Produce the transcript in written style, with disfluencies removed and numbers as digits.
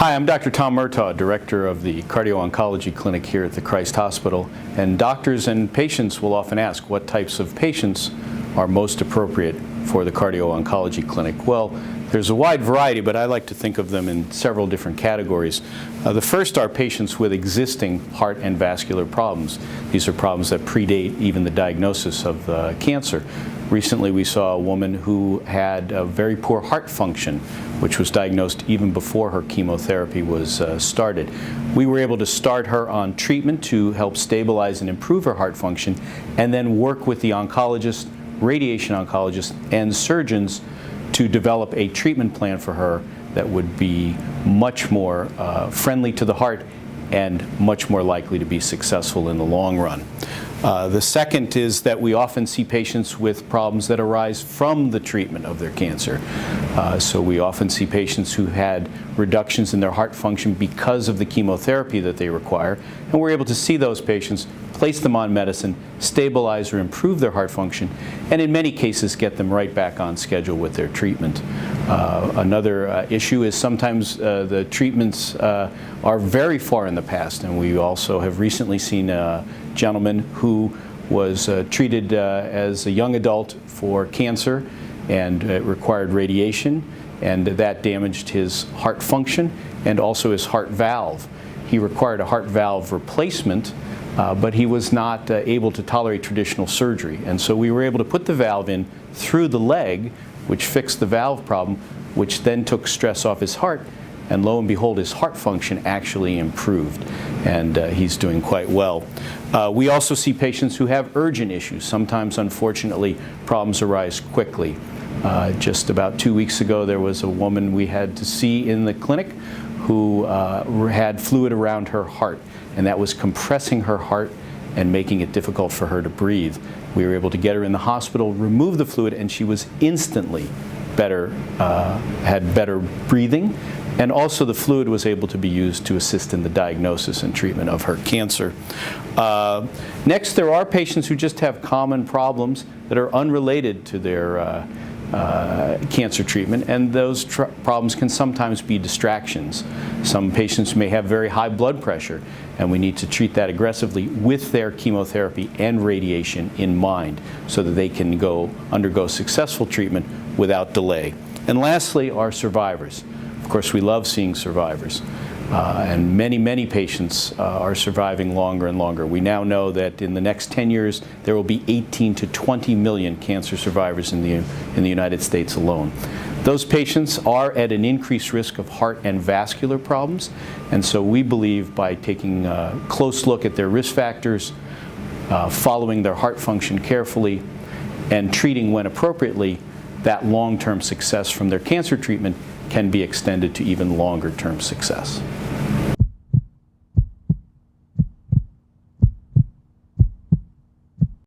Hi, I'm Dr. Tom Murtaugh, Director of the Cardio-Oncology Clinic here at the Christ Hospital. And doctors and patients will often ask what types of patients are most appropriate for the Cardio-Oncology Clinic. Well, there's a wide variety, but I like to think of them in several different categories. The first are patients with existing heart and vascular problems. These are problems that predate even the diagnosis of cancer. Recently, we saw a woman who had a very poor heart function, which was diagnosed even before her chemotherapy was started. We were able to start her on treatment to help stabilize and improve her heart function, and then work with the oncologist, radiation oncologist, and surgeons to develop a treatment plan for her that would be much more friendly to the heart and much more likely to be successful in the long run. The second is that we often see patients with problems that arise from the treatment of their cancer. So we often see patients who had reductions in their heart function because of the chemotherapy that they require, and we're able to see those patients, place them on medicine, stabilize or improve their heart function, and in many cases get them right back on schedule with their treatment. Another issue is sometimes the treatments are very far in the past, and we also have recently seen a gentleman who was treated as a young adult for cancer, and it required radiation, and that damaged his heart function and also his heart valve. He required a heart valve replacement, but he was not able to tolerate traditional surgery. And so we were able to put the valve in through the leg, which fixed the valve problem, which then took stress off his heart, and lo and behold, his heart function actually improved, and he's doing quite well. We also see patients who have urgent issues. Sometimes, unfortunately, problems arise quickly. Just about 2 weeks ago, there was a woman we had to see in the clinic who had fluid around her heart, and that was compressing her heart and making it difficult for her to breathe. We were able to get her in the hospital, remove the fluid, and she was instantly better, had better breathing, and also the fluid was able to be used to assist in the diagnosis and treatment of her cancer. Next, there are patients who just have common problems that are unrelated to their cancer treatment, and those problems can sometimes be distractions. Some patients may have very high blood pressure, and we need to treat that aggressively with their chemotherapy and radiation in mind so that they can undergo successful treatment without delay. And lastly are survivors. Of course, we love seeing survivors. And many patients are surviving longer and longer. We now know that in the next 10 years, there will be 18 to 20 million cancer survivors in the United States alone. Those patients are at an increased risk of heart and vascular problems, and so we believe by taking a close look at their risk factors, following their heart function carefully, and treating when appropriately, that long-term success from their cancer treatment can be extended to even longer-term success.